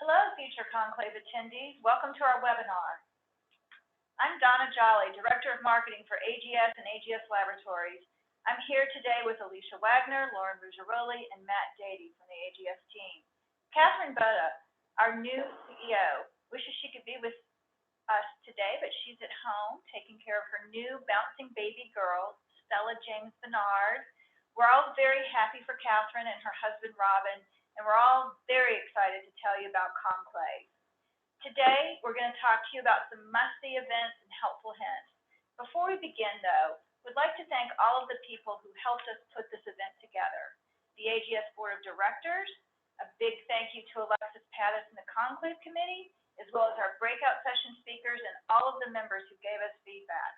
Hello, future Conclave attendees. Welcome to our webinar. I'm Donna Jolly, Director of Marketing for AGS and AGS Laboratories. I'm here today with Alicia Wagner, Lauren Ruggiero, and Matt Dady from the AGS team. Catherine Boda, our new CEO, wishes she could be with us today, but she's at home taking care of her new bouncing baby girl, Stella James Bernard. We're all very happy for Catherine and her husband, Robin, and we're all very excited to tell you about Conclave. Today, we're going to talk to you about some must-see events and helpful hints. Before we begin, though, we'd like to thank all of the people who helped us put this event together. The AGS Board of Directors, a big thank you to Alexis Pattis and the Conclave Committee, as well as our Breakout Session speakers and all of the members who gave us feedback.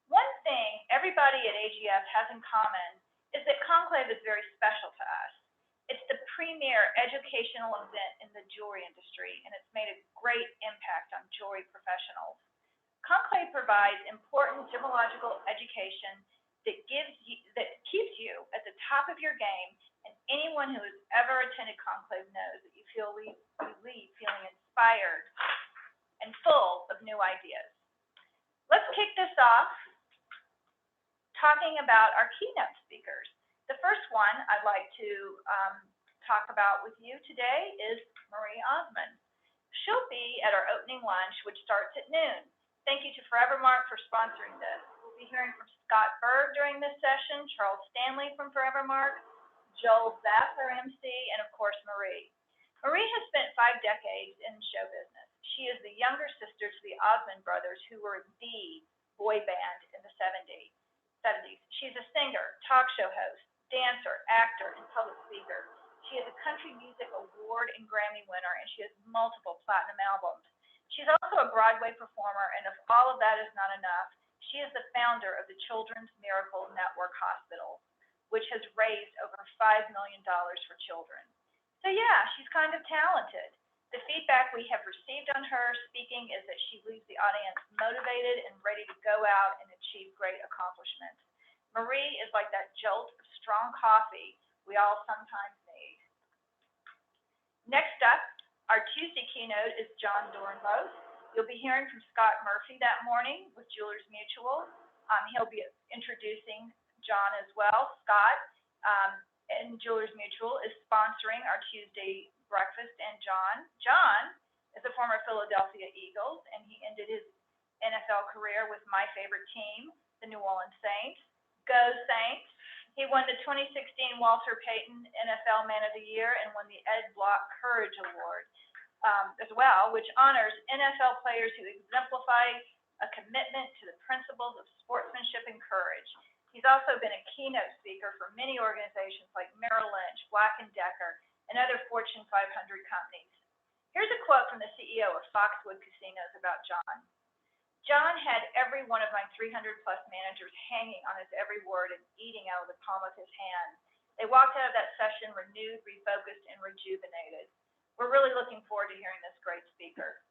One thing everybody at AGS has in common is that Conclave is very special to us. It's the premier educational event in the jewelry industry, and it's made a great impact on jewelry professionals. Conclave provides important gemological education that keeps you at the top of your game, and anyone who has ever attended Conclave knows that you leave feeling inspired and full of new ideas. Let's kick this off talking about our keynote speakers. The first one I'd like to talk about with you today is Marie Osmond. She'll be at our opening lunch, which starts at noon. Thank you to Forevermark for sponsoring this. We'll be hearing from Scott Berg during this session, Charles Stanley from Forevermark, Joel Zapp, our MC, and of course Marie. Marie has spent 5 decades in show business. She is the younger sister to the Osmond brothers, who were the boy band in the 70s. She's a singer, talk show host, dancer, actor, and public speaker. She is a country music award and Grammy winner, and she has multiple platinum albums. She's also a Broadway performer, and if all of that is not enough, she is the founder of the Children's Miracle Network Hospital, which has raised over $5 million for children. So yeah, she's kind of talented. The feedback we have received on her speaking is that she leaves the audience motivated and ready to go out and achieve great accomplishments. Marie is like that jolt of strong coffee we all sometimes need. Next up, our Tuesday keynote is John Dornbos. You'll be hearing from Scott Murphy that morning with Jewelers Mutual. He'll be introducing John as well. Scott and Jewelers Mutual is sponsoring our Tuesday breakfast, and John is a former Philadelphia Eagles, and he ended his NFL career with my favorite team, the New Orleans Saints. Go Saints. He won the 2016 Walter Payton NFL Man of the Year and won the Ed Block Courage Award as well, which honors NFL players who exemplify a commitment to the principles of sportsmanship and courage. He's also been a keynote speaker for many organizations like Merrill Lynch, Black & Decker, and other Fortune 500 companies. Here's a quote from the CEO of Foxwood Casinos about John. John had every one of my 300-plus managers hanging on his every word and eating out of the palm of his hand. They walked out of that session renewed, refocused, and rejuvenated. We're really looking forward to hearing this great speaker.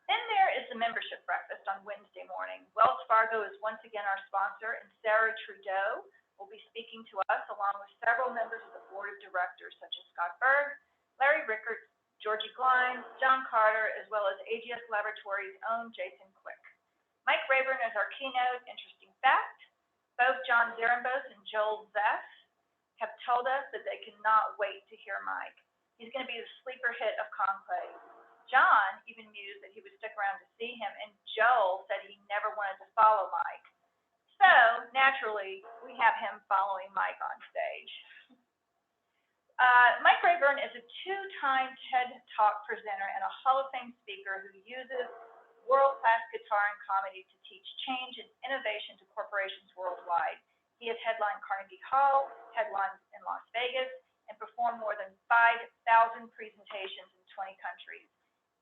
Then there is the membership breakfast on Wednesday morning. Wells Fargo is once again our sponsor, and Sarah Trudeau will be speaking to us along with several members of the board of directors, such as Scott Berg, Larry Rickert, Georgie Klein, John Carter, as well as AGS Laboratories' own Jason Quick. Mike Rayburn is our keynote. Interesting fact, both John Dornbos and Joel Zapp have told us that they cannot wait to hear Mike. He's going to be the sleeper hit of Conclave. John even mused that he would stick around to see him, and Joel said he never wanted to follow Mike. So, naturally, we have him following Mike on stage. Mike Rayburn is a 2-time TED Talk presenter and a Hall of Fame speaker who uses world-class guitar and comedy to teach change and innovation to corporations worldwide. He has headlined Carnegie Hall, headlines in Las Vegas, and performed more than 5,000 presentations in 20 countries.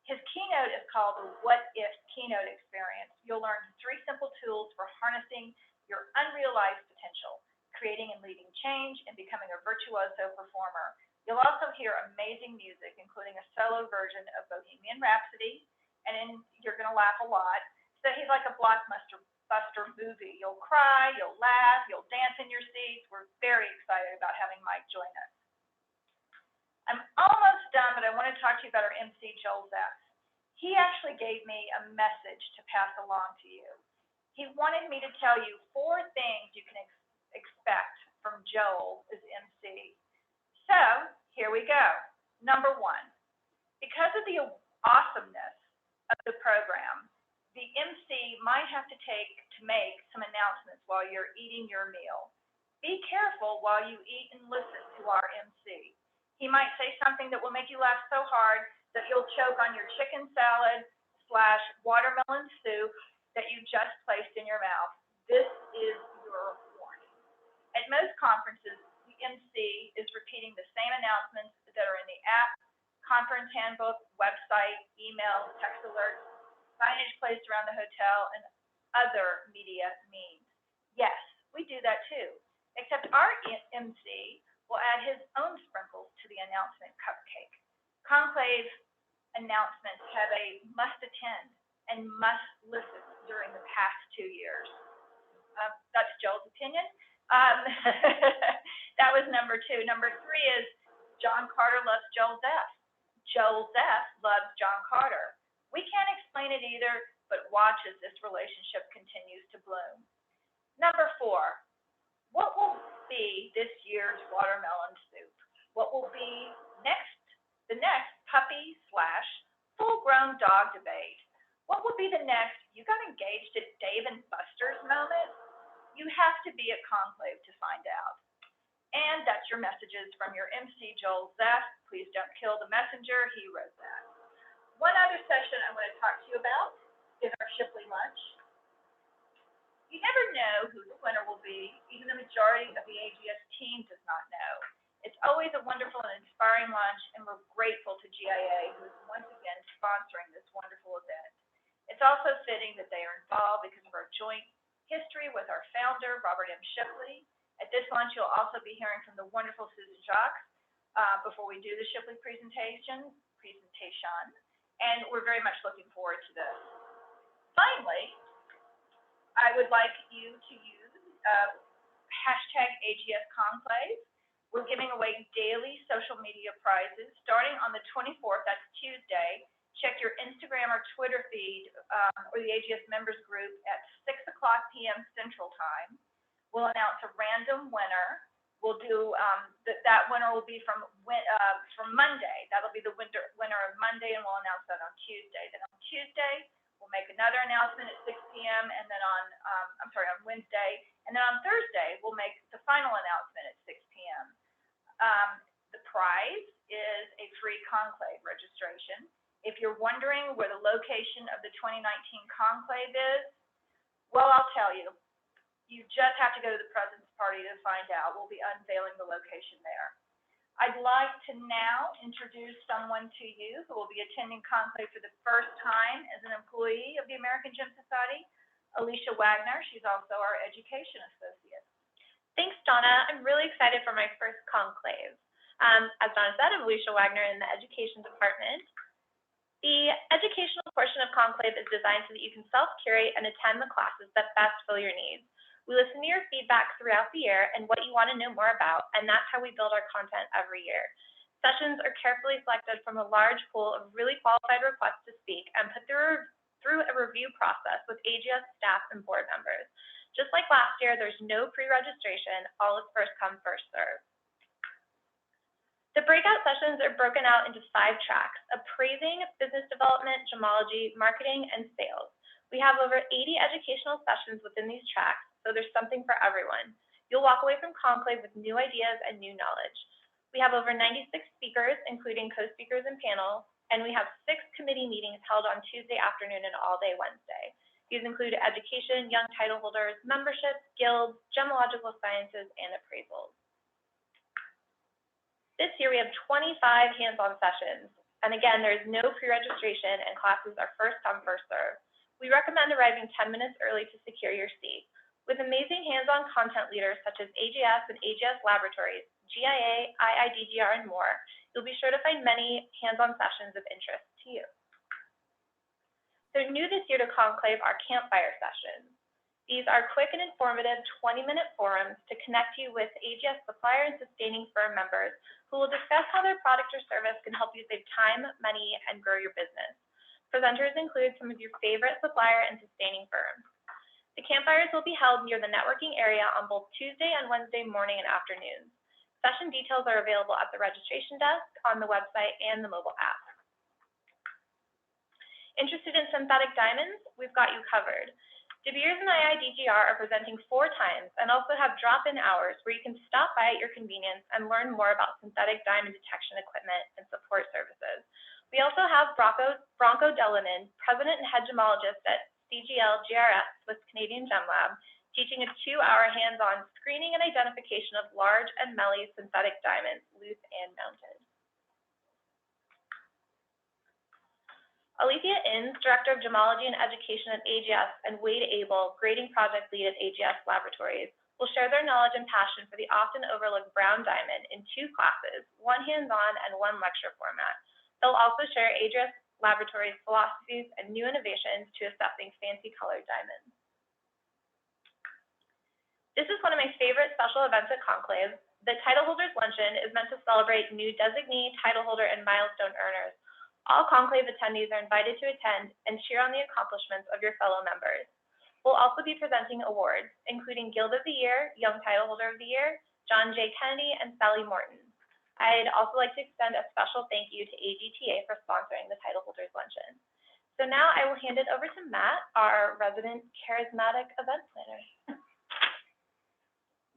His keynote is called the What If Keynote Experience. You'll learn 3 simple tools for harnessing your unrealized potential, creating and leading change, and becoming a virtuoso performer. You'll also hear amazing music, including a solo version of Bohemian Rhapsody, and you're going to laugh a lot. So he's like a blockbuster movie. You'll cry, you'll laugh, you'll dance in your seats. We're very excited about having Mike join us. I'm almost talk to you about our MC, Joel Zeff. He actually gave me a message to pass along to you. He wanted me to tell you 4 things you can expect from Joel as MC. So, here we go. Number 1, because of the awesomeness of the program, the MC might have to make some announcements while you're eating your meal. Be careful while you eat and listen to our MC. He might say something that will make you laugh so hard that you'll choke on your chicken salad / watermelon soup that you just placed in your mouth. This is your warning. At most conferences, the MC is repeating the same announcements that are in the app, conference handbook, website, email, text alerts, signage placed around the hotel, and other media means. Yes, we do that too, except our MC will add his own sprinkles to the announcement cupcake. Conclave announcements have a must attend and must listen during the past 2 years. That's Joel's opinion. That was number 2. Number 3 is John Carter loves Joel Zeff. Joel Zeff loves John Carter. We can't explain it either, but watch as this relationship continues to bloom. Number 4, what will be this year's watermelon soup? What will be the next puppy / full-grown dog debate? What will be the next you got engaged at Dave and Buster's moment? You have to be at Conclave to find out. And that's your messages from your MC, Joel Zeff. Please don't kill the messenger. He wrote that. One other session I want to talk to you about is our Shipley lunch. You never know who the winner will be. Even the majority of the AGS team does not know. It's always a wonderful and inspiring lunch, and we're grateful to GIA, who is once again sponsoring this wonderful event. It's also fitting that they are involved because of our joint history with our founder, Robert M. Shipley. At this lunch, you'll also be hearing from the wonderful Susan Jacques before we do the Shipley presentation, and we're very much looking forward to this. Finally, I would like you to use hashtag AGS Conclave. We're giving away daily social media prizes starting on the 24th, that's Tuesday. Check your Instagram or Twitter feed or the AGS members group at 6 o'clock p.m. Central Time. We'll announce a random winner. We'll do that winner will be from Monday. That'll be the winner of Monday, and we'll announce that on Tuesday. Then on Tuesday, we'll make another announcement at 6 p.m. and then on Wednesday, and then on Thursday, we'll make the final announcement at 6 p.m. The prize is a free Conclave registration. If you're wondering where the location of the 2019 Conclave is, well, I'll tell you. You just have to go to the President's Party to find out. We'll be unveiling the location there. I'd like to now introduce someone to you who will be attending Conclave for the first time as an employee of the American Gym Society, Alicia Wagner. She's also our Education Associate. Thanks, Donna. I'm really excited for my first Conclave. As Donna said, I'm Alicia Wagner in the Education Department. The educational portion of Conclave is designed so that you can self-curate and attend the classes that best fill your needs. We listen to your feedback throughout the year and what you want to know more about, and that's how we build our content every year. Sessions are carefully selected from a large pool of really qualified requests to speak and put through a review process with AGS staff and board members. Just like last year, there's no pre-registration. All is first come, first serve. The breakout sessions are broken out into 5 tracks: appraising, business development, gemology, marketing, and sales. We have over 80 educational sessions within these tracks, so there's something for everyone. You'll walk away from Conclave with new ideas and new knowledge. We have over 96 speakers, including co-speakers and panels, and we have 6 committee meetings held on Tuesday afternoon and all day Wednesday. These include education, young title holders, memberships, guilds, gemological sciences, and appraisals. This year we have 25 hands-on sessions, and again, there is no pre-registration and classes are first come, first serve. We recommend arriving 10 minutes early to secure your seat. With amazing hands-on content leaders such as AGS and AGS Laboratories, GIA, IIDGR, and more, you'll be sure to find many hands-on sessions of interest to you. So new this year to Conclave are Campfire Sessions. These are quick and informative 20-minute forums to connect you with AGS supplier and sustaining firm members who will discuss how their product or service can help you save time, money, and grow your business. Presenters include some of your favorite supplier and sustaining firms. The campfires will be held near the networking area on both Tuesday and Wednesday morning and afternoons. Session details are available at the registration desk, on the website, and the mobile app. Interested in synthetic diamonds? We've got you covered. De Beers and IIDGR are presenting 4 times and also have drop-in hours where you can stop by at your convenience and learn more about synthetic diamond detection equipment and support services. We also have Bronco Delanin, President and Head Gemologist at CGL GRS with Canadian Gem Lab, teaching a 2-hour hands-on screening and identification of large and melee synthetic diamonds, loose and mounted. Alethea Inns, Director of Gemology and Education at AGS, and Wade Abel, Grading Project Lead at AGS Laboratories, will share their knowledge and passion for the often overlooked brown diamond in 2 classes, 1 hands-on and 1 lecture format. They'll also share AGS Laboratories' philosophies and new innovations to assessing fancy colored diamonds. This is one of my favorite special events at Conclave. The Titleholders Luncheon is meant to celebrate new designee, titleholder, and milestone earners. All Conclave attendees are invited to attend and cheer on the accomplishments of your fellow members. We'll also be presenting awards, including Guild of the Year, Young Titleholder of the Year, John J. Kennedy, and Sally Morton. I'd also like to extend a special thank you to AGTA for sponsoring the Titleholders Luncheon. So now I will hand it over to Matt, our resident charismatic event planner.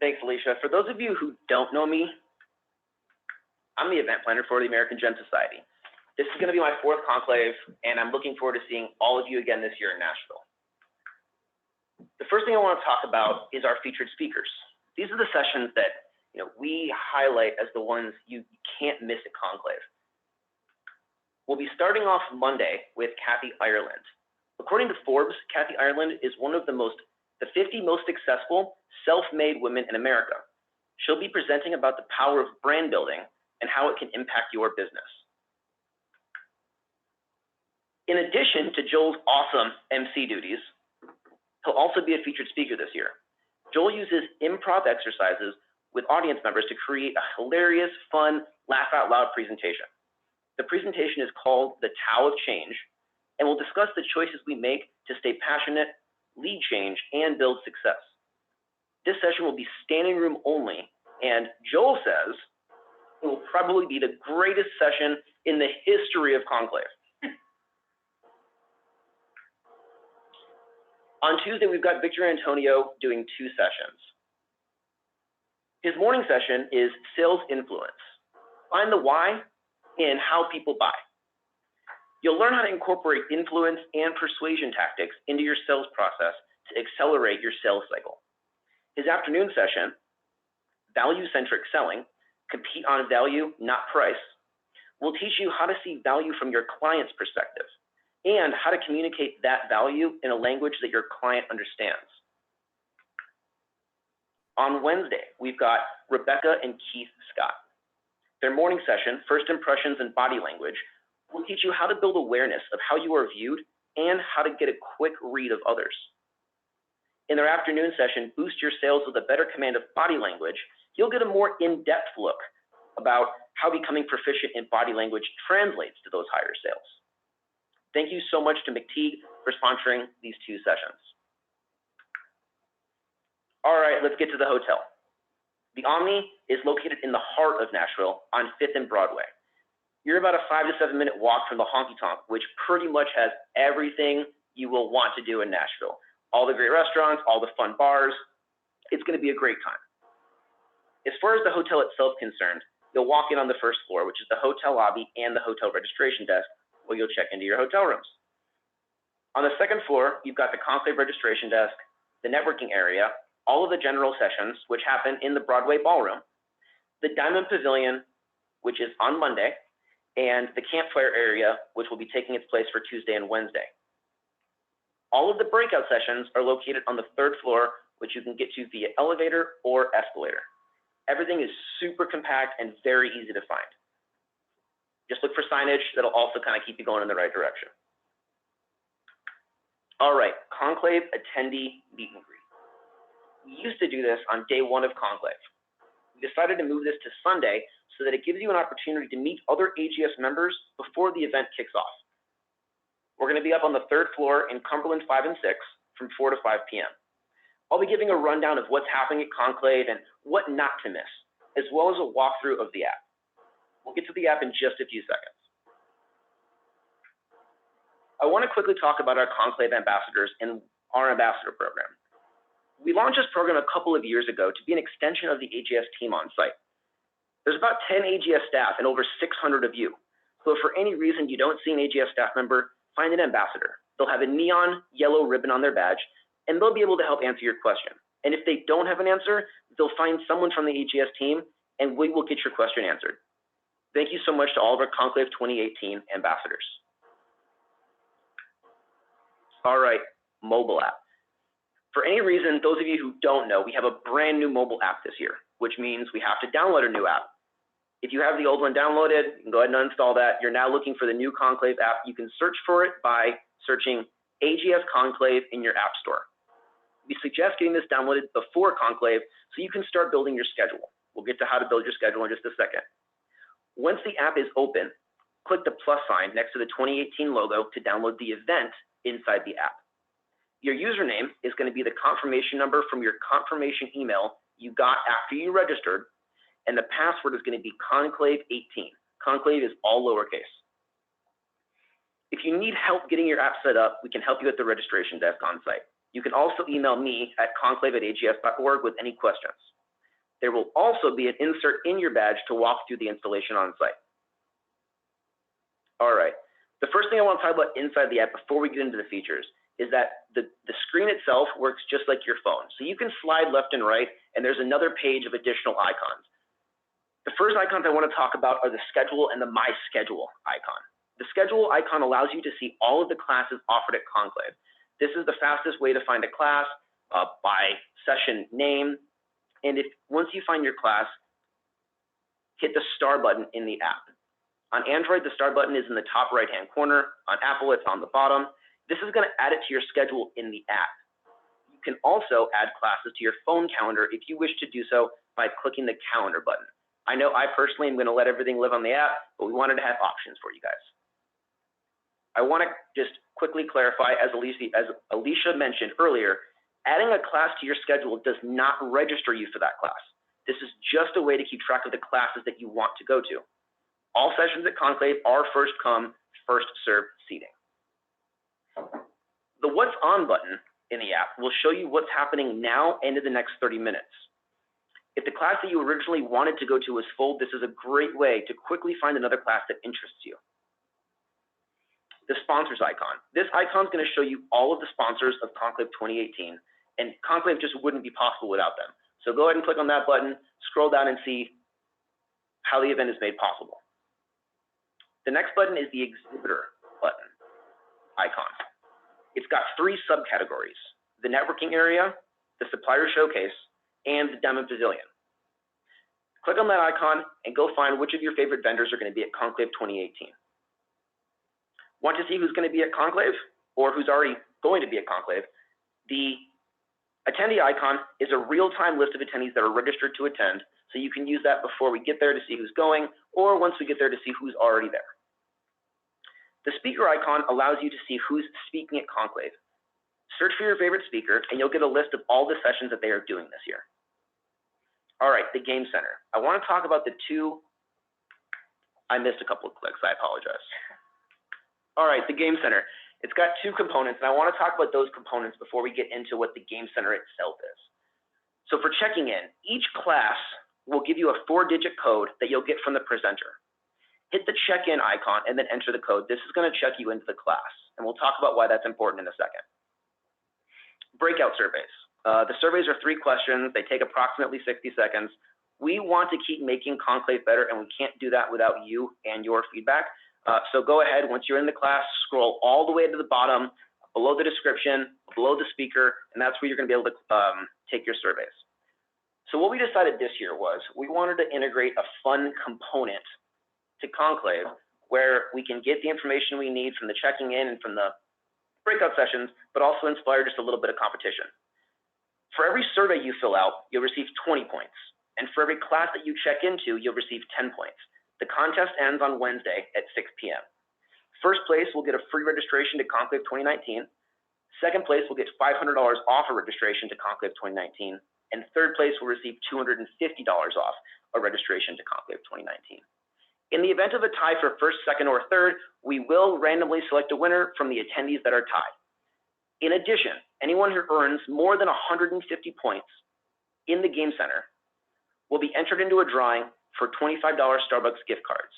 Thanks, Alicia. For those of you who don't know me, I'm the event planner for the American Gem Society. This is going to be my 4th conclave, and I'm looking forward to seeing all of you again this year in Nashville. The first thing I want to talk about is our featured speakers. These are the sessions that we highlight as the ones you can't miss at Conclave. We'll be starting off Monday with Kathy Ireland. According to Forbes, Kathy Ireland is one of the 50 most successful self-made women in America. She'll be presenting about the power of brand building and how it can impact your business. In addition to Joel's awesome MC duties, he'll also be a featured speaker this year. Joel uses improv exercises with audience members to create a hilarious, fun, laugh-out-loud presentation. The presentation is called The Tao of Change, and will discuss the choices we make to stay passionate, lead change, and build success. This session will be standing room only, and Joel says it will probably be the greatest session in the history of Conclave. On Tuesday, we've got Victor Antonio doing 2 sessions. His morning session is Sales Influence. Find the why in how people buy. You'll learn how to incorporate influence and persuasion tactics into your sales process to accelerate your sales cycle. His afternoon session, Value-Centric Selling, Compete on Value, Not Price, will teach you how to see value from your client's perspective and how to communicate that value in a language that your client understands. On Wednesday, we've got Rebecca and Keith Scott. Their morning session, First Impressions and Body Language, will teach you how to build awareness of how you are viewed and how to get a quick read of others. In their afternoon session, Boost Your Sales with a Better Command of Body Language, you'll get a more in-depth look about how becoming proficient in body language translates to those higher sales. Thank you so much to McTeague for sponsoring these 2 sessions. All right, let's get to the hotel. The Omni is located in the heart of Nashville on 5th and Broadway. You're about a 5 to 7 minute walk from the honky tonk, which pretty much has everything you will want to do in Nashville. All the great restaurants, all the fun bars. It's going to be a great time. As far as the hotel itself is concerned, you'll walk in on the 1st floor, which is the hotel lobby and the hotel registration desk, where you'll check into your hotel rooms. On the 2nd floor, you've got the Conclave registration desk, the networking area, all of the general sessions, which happen in the Broadway Ballroom, the Diamond Pavilion, which is on Monday, and the Campfire area, which will be taking its place for Tuesday and Wednesday. All of the breakout sessions are located on the 3rd floor, which you can get to via elevator or escalator. Everything is super compact and very easy to find. Just look for signage that'll also kind of keep you going in the right direction. All right, Conclave attendee meet and greet. We used to do this on day 1 of Conclave. We decided to move this to Sunday so that it gives you an opportunity to meet other AGS members before the event kicks off. We're going to be up on the 3rd floor in Cumberland 5 and 6 from 4 to 5 p.m. I'll be giving a rundown of what's happening at Conclave and what not to miss, as well as a walkthrough of the app. We'll get to the app in just a few seconds. I want to quickly talk about our Conclave ambassadors and our ambassador program. We launched this program a couple of years ago to be an extension of the AGS team on site. There's about 10 AGS staff and over 600 of you. So if for any reason you don't see an AGS staff member, find an ambassador. They'll have a neon yellow ribbon on their badge, and they'll be able to help answer your question. And if they don't have an answer, they'll find someone from the AGS team, and we will get your question answered. Thank you so much to all of our Conclave 2018 ambassadors. All right, mobile app. For any reason, those of you who don't know, we have a brand new mobile app this year, which means we have to download a new app. If you have the old one downloaded, you can go ahead and uninstall that. You're now looking for the new Conclave app. You can search for it by searching AGS Conclave in your app store. We suggest getting this downloaded before Conclave so you can start building your schedule. We'll get to how to build your schedule in just a second. Once the app is open, click the plus sign next to the 2018 logo to download the event inside the app. Your username is going to be the confirmation number from your confirmation email you got after you registered, and the password is going to be Conclave18. Conclave is all lowercase. If you need help getting your app set up, we can help you at the registration desk on site. You can also email me at conclave@ags.org with any questions. There will also be an insert in your badge to walk through the installation on site. All right, the first thing I want to talk about inside the app before we get into the features is that the screen itself works just like your phone. So you can slide left and right, and there's another page of additional icons. The first icons I want to talk about are the schedule and the My Schedule icon. The schedule icon allows you to see all of the classes offered at Conclave. This is the fastest way to find a class by session name. And once you find your class, hit the star button in the app. On Android, the star button is in the top right-hand corner. On Apple, it's on the bottom. This is going to add it to your schedule in the app. You can also add classes to your phone calendar if you wish to do so by clicking the calendar button. I know I personally am going to let everything live on the app, but we wanted to have options for you guys. I want to just quickly clarify, as Alicia mentioned earlier, adding a class to your schedule does not register you for that class. This is just a way to keep track of the classes that you want to go to. All sessions at Conclave are first come, first served seating. The What's On button in the app will show you what's happening now and in the next 30 minutes. If the class that you originally wanted to go to is full, this is a great way to quickly find another class that interests you. The sponsors icon. This icon is going to show you all of the sponsors of Conclave 2018, and Conclave just wouldn't be possible without them. So go ahead and click on that button, scroll down and see how the event is made possible. The next button is the exhibitor button icon. It's got 3 subcategories: the networking area, the supplier showcase, and the demo pavilion. Click on that icon and go find which of your favorite vendors are going to be at Conclave 2018. Want to see who's going to be at Conclave or who's already going to be at Conclave? The attendee icon is a real-time list of attendees that are registered to attend, so you can use that before we get there to see who's going, or once we get there to see who's already there. The speaker icon allows you to see who's speaking at Conclave. Search for your favorite speaker, and you'll get a list of all the sessions that they are doing this year. All right, the Game Center. I want to talk about the two. I missed a couple of clicks. I apologize. All right, the Game Center. It's got 2 components, and I want to talk about those components before we get into what the Game Center itself is. So for checking in, each class will give you a 4-digit code that you'll get from the presenter. Hit the check-in icon and then enter the code. This is going to check you into the class, and we'll talk about why that's important in a second. Breakout surveys. The surveys are 3 questions. They take approximately 60 seconds. We want to keep making Conclave better, and we can't do that without you and your feedback. So go ahead, once you're in the class, scroll all the way to the bottom, below the description, below the speaker, and that's where you're going to be able to take your surveys. So what we decided this year was we wanted to integrate a fun component to Conclave where we can get the information we need from the checking in and from the breakout sessions, but also inspire just a little bit of competition. For every survey you fill out, you'll receive 20 points. And for every class that you check into, you'll receive 10 points. The contest ends on Wednesday at 6 p.m. First place will get a free registration to Conclave 2019. Second place will get $500 off a registration to Conclave 2019. And third place will receive $250 off a registration to Conclave 2019. In the event of a tie for first, second, or third, we will randomly select a winner from the attendees that are tied. In addition, anyone who earns more than 150 points in the Game Center will be entered into a drawing for $25 Starbucks gift cards.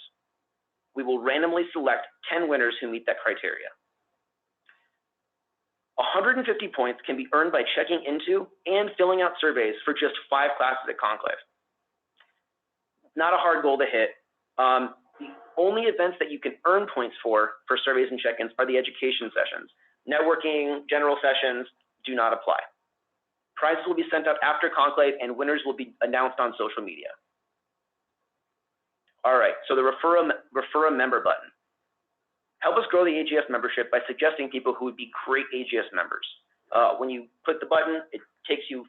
We will randomly select 10 winners who meet that criteria. 150 points can be earned by checking into and filling out surveys for just 5 classes at Conclave. Not a hard goal to hit. The only events that you can earn points for surveys and check-ins are the education sessions. Networking, general sessions do not apply. Prizes will be sent out after Conclave and winners will be announced on social media. All right, so the refer a member button. Help us grow the AGS membership by suggesting people who would be great AGS members. When you click the button, it takes you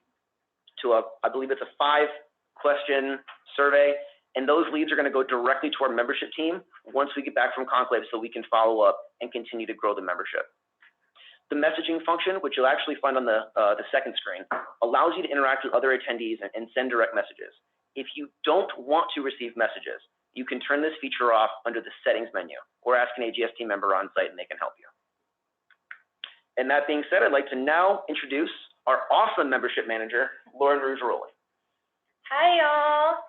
to I believe it's a 5-question survey, and those leads are going to go directly to our membership team once we get back from Conclave so we can follow up and continue to grow the membership. The messaging function, which you'll actually find on the second screen, allows you to interact with other attendees and send direct messages. If you don't want to receive messages, you can turn this feature off under the settings menu or ask an AGS team member on site and they can help you. And that being said, I'd like to now introduce our awesome membership manager, Lauren Ruggiero. Hi, y'all.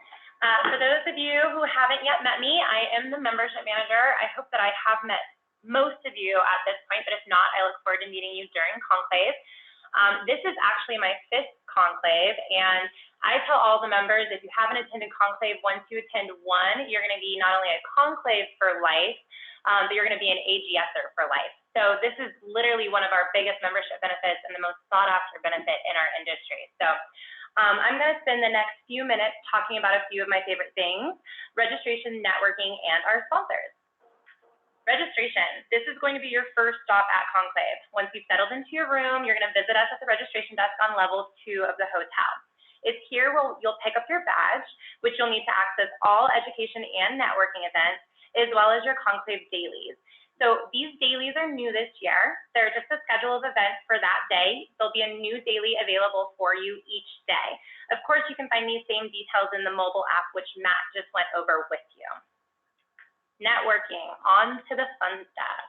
For those of you who haven't yet met me, I am the membership manager. I hope that I have met most of you at this point, but if not, I look forward to meeting you during Conclave. This is actually my 5th Conclave, and I tell all the members, if you haven't attended Conclave, once you attend one, you're going to be not only a Conclave for life, but you're going to be an AGSer for life. So this is literally one of our biggest membership benefits and the most sought after benefit in our industry. So I'm going to spend the next few minutes talking about a few of my favorite things: registration, networking, and our sponsors. Registration. This is going to be your first stop at Conclave. Once you've settled into your room, you're going to visit us at the registration desk on level 2 of the hotel. It's here where you'll pick up your badge, which you'll need to access all education and networking events, as well as your Conclave dailies. So these dailies are new this year. They're just a schedule of events for that day. There'll be a new daily available for you each day. Of course, you can find these same details in the mobile app, which Matt just went over with you. Networking, on to the fun stuff.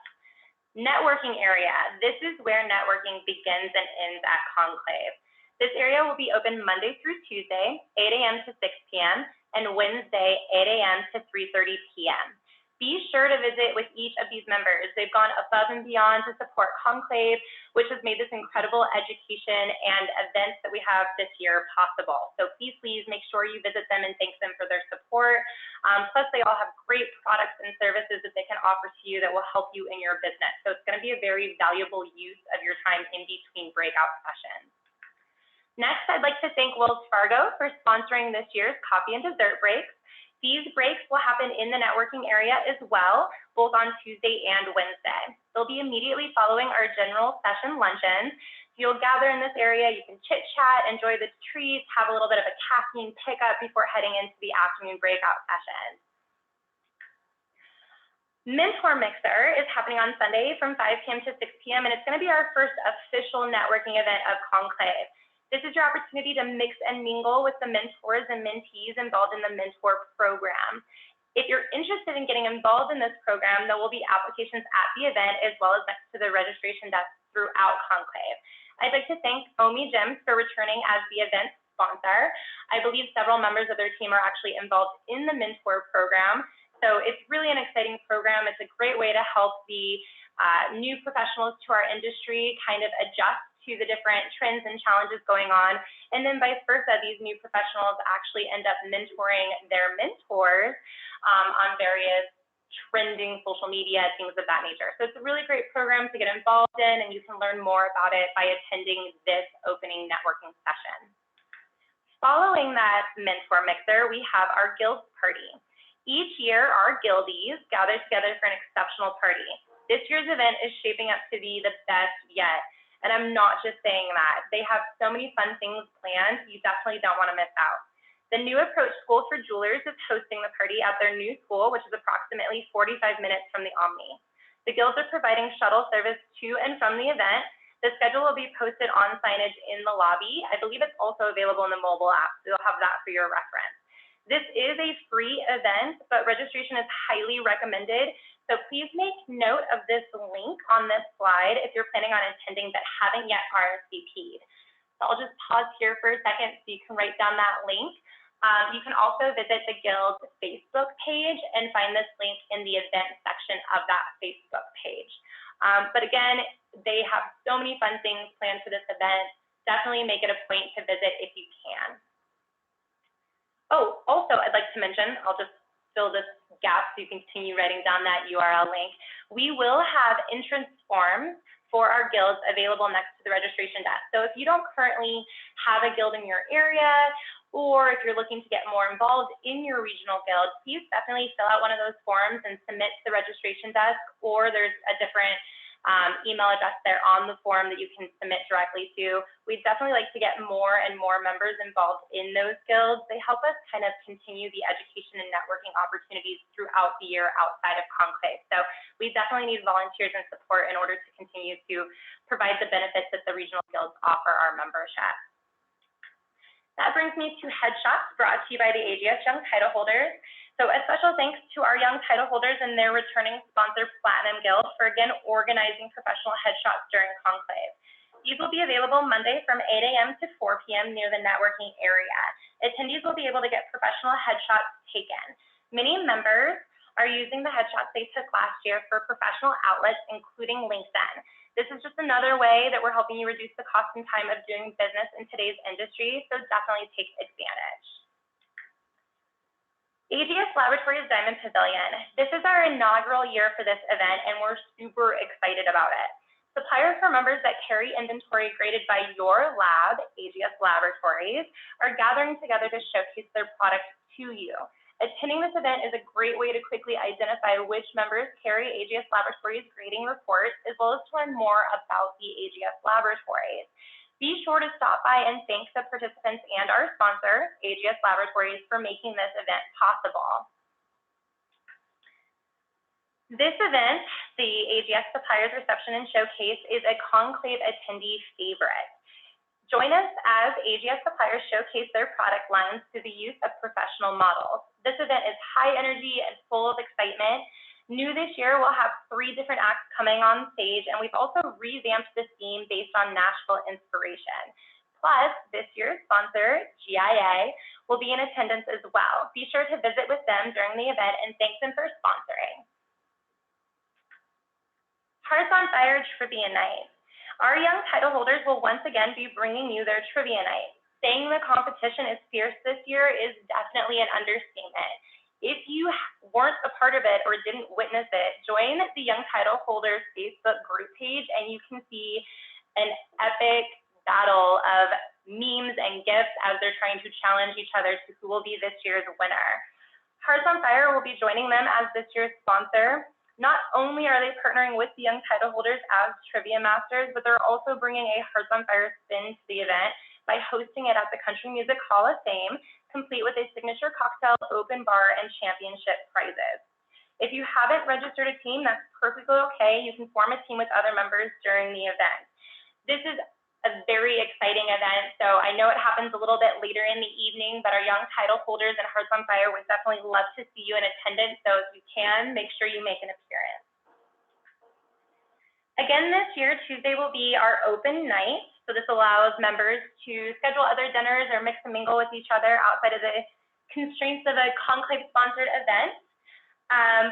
Networking area. This is where networking begins and ends at Conclave. This area will be open Monday through Tuesday, 8 a.m. to 6 p.m., and Wednesday, 8 a.m. to 3:30 p.m. Be sure to visit with each of these members. They've gone above and beyond to support Conclave, which has made this incredible education and events that we have this year possible. So please make sure you visit them and thank them for their support. Plus, they all have great products and services that they can offer to you that will help you in your business. So it's going to be a very valuable use of your time in between breakout sessions. Next, I'd like to thank Wells Fargo for sponsoring this year's coffee and dessert breaks. These breaks will happen in the networking area as well, both on Tuesday and Wednesday. They'll be immediately following our general session luncheon. You'll gather in this area, you can chit chat, enjoy the treats, have a little bit of a caffeine pickup before heading into the afternoon breakout session. Mentor Mixer is happening on Sunday from 5 p.m. to 6 p.m. and it's going to be our first official networking event of Conclave. This is your opportunity to mix and mingle with the mentors and mentees involved in the mentor program. If you're interested in getting involved in this program, there will be applications at the event as well as next to the registration desk throughout Conclave. I'd like to thank Omni for returning as the event sponsor. I believe several members of their team are actually involved in the mentor program. So it's really an exciting program. It's a great way to help the new professionals to our industry kind of adjust to the different trends and challenges going on. And then vice versa, these new professionals actually end up mentoring their mentors on various trending social media, things of that nature. So it's a really great program to get involved in, and you can learn more about it by attending this opening networking session. Following that mentor mixer, we have our guild party. Each year, our guildies gather together for an exceptional party. This year's event is shaping up to be the best yet. And I'm not just saying that. They have so many fun things planned, you definitely don't want to miss out. The New Approach School for Jewelers is hosting the party at their new school, which is approximately 45 minutes from the Omni. The guilds are providing shuttle service to and from the event. The schedule will be posted on signage in the lobby. I believe it's also available in the mobile app, so you'll have that for your reference. This is a free event, but registration is highly recommended. So please make note of this link on this slide if you're planning on attending but haven't yet RSVP'd. So I'll just pause here for a second so you can write down that link. You can also visit the Guild's Facebook page and find this link in the event section of that Facebook page. But again, they have so many fun things planned for this event. Definitely make it a point to visit if you can. Oh, also, I'd like to mention, I'll just fill this gap so you can continue writing down that URL link. We will have entrance forms for our guilds available next to the registration desk. So if you don't currently have a guild in your area, or if you're looking to get more involved in your regional guild, please definitely fill out one of those forms and submit to the registration desk, or there's a different email address there on the form that you can submit directly to. We'd definitely like to get more and more members involved in those guilds. They help us kind of continue the education and networking opportunities throughout the year outside of Conclave. So we definitely need volunteers and support in order to continue to provide the benefits that the regional guilds offer our membership. That brings me to headshots brought to you by the AGS Young Title Holders. So a special thanks to our young title holders and their returning sponsor, Platinum Guild, for again organizing professional headshots during Conclave. These will be available Monday from 8 a.m. to 4 p.m. near the networking area. Attendees will be able to get professional headshots taken. Many members are using the headshots they took last year for professional outlets, including LinkedIn. This is just another way that we're helping you reduce the cost and time of doing business in today's industry, so definitely take advantage. AGS Laboratories Diamond Pavilion. This is our inaugural year for this event, and we're super excited about it. Suppliers for members that carry inventory graded by your lab, AGS Laboratories, are gathering together to showcase their products to you. Attending this event is a great way to quickly identify which members carry AGS Laboratories grading reports, as well as to learn more about the AGS Laboratories. Be sure to stop by and thank the participants and our sponsor, AGS Laboratories, for making this event possible. This event, the AGS Suppliers Reception and Showcase, is a Conclave attendee favorite. Join us as AGS suppliers showcase their product lines through the use of professional models. This event is high energy and full of excitement. New this year, we'll have 3 different acts coming on stage, and we've also revamped the theme based on Nashville inspiration. Plus, this year's sponsor, GIA, will be in attendance as well. Be sure to visit with them during the event and thank them for sponsoring. Hearts on Fire Trivia Night. Our young title holders will once again be bringing you their trivia night. Saying the competition is fierce this year is definitely an understatement. If you weren't a part of it or didn't witness it, join the Young Title Holders Facebook group page and you can see an epic battle of memes and gifs as they're trying to challenge each other to who will be this year's winner. Hearts on Fire will be joining them as this year's sponsor. Not only are they partnering with the Young Title Holders as Trivia Masters, but they're also bringing a Hearts on Fire spin to the event by hosting it at the Country Music Hall of Fame, complete with a signature cocktail, open bar, and championship prizes. If you haven't registered a team, that's perfectly okay. You can form a team with other members during the event. This is a very exciting event, so I know it happens a little bit later in the evening, but our young title holders and Hearts on Fire would definitely love to see you in attendance, so if you can, make sure you make an appearance. Again, this year, Tuesday will be our open night. So this allows members to schedule other dinners or mix and mingle with each other outside of the constraints of a Conclave-sponsored event.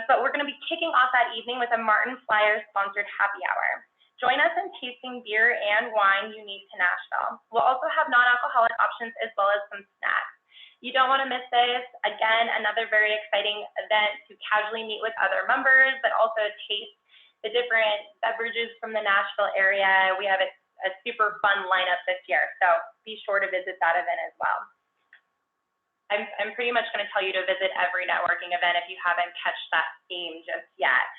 But we're going to be kicking off that evening with a Martin Flyer-sponsored happy hour. Join us in tasting beer and wine unique to Nashville. We'll also have non-alcoholic options as well as some snacks. You don't want to miss this. Again, another very exciting event to casually meet with other members, but also taste the different beverages from the Nashville area. We have a super fun lineup this year, so be sure to visit that event as well. I'm pretty much going to tell you to visit every networking event if you haven't catched that theme just yet.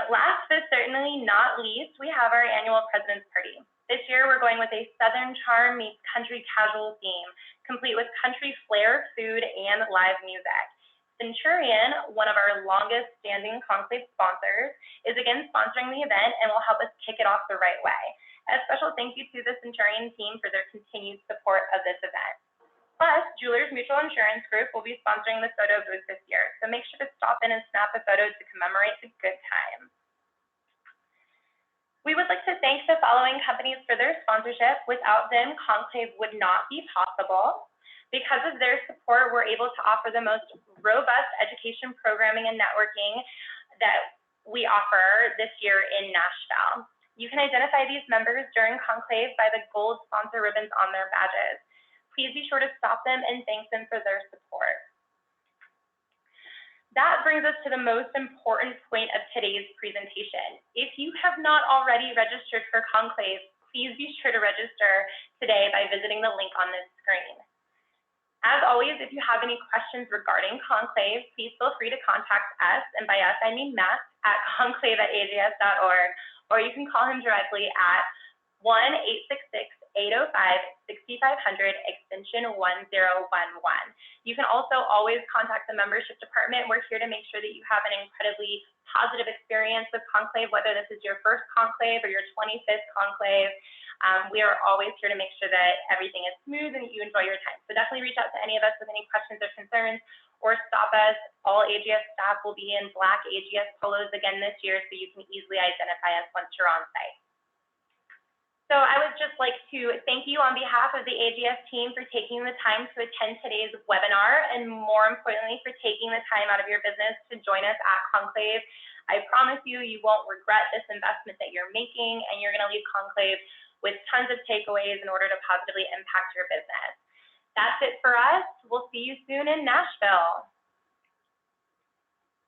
Last but certainly not least, we have our annual President's Party. This year, we're going with a Southern charm meets country casual theme, complete with country flair, food, and live music. Centurion, one of our longest standing Conclave sponsors, is again sponsoring the event and will help us kick it off the right way. A special thank you to the Centurion team for their continued support of this event. Plus, Jewelers Mutual Insurance Group will be sponsoring the photo booth this year, so make sure to stop in and snap a photo to commemorate the good time. We would like to thank the following companies for their sponsorship. Without them, Conclave would not be possible. Because of their support, we're able to offer the most robust education programming and networking that we offer this year in Nashville. You can identify these members during Conclave by the gold sponsor ribbons on their badges. Please be sure to stop them and thank them for their support. That brings us to the most important point of today's presentation. If you have not already registered for Conclave, please be sure to register today by visiting the link on this screen. As always, if you have any questions regarding Conclave, please feel free to contact us, and by us I mean Matt, at conclave@ags.org, or you can call him directly at 1-866-805-6500, extension 1011. You can also always contact the membership department. We're here to make sure that you have an incredibly positive experience with Conclave, whether this is your first Conclave or your 25th Conclave. We are always here to make sure that everything is smooth and that you enjoy your time. So definitely reach out to any of us with any questions or concerns, or stop us. All AGS staff will be in black AGS polos again this year, so you can easily identify us once you're on site. So I would just like to thank you on behalf of the AGS team for taking the time to attend today's webinar, and more importantly, for taking the time out of your business to join us at Conclave. I promise you, you won't regret this investment that you're making, and you're going to leave Conclave with tons of takeaways in order to positively impact your business. That's it for us. We'll see you soon in Nashville.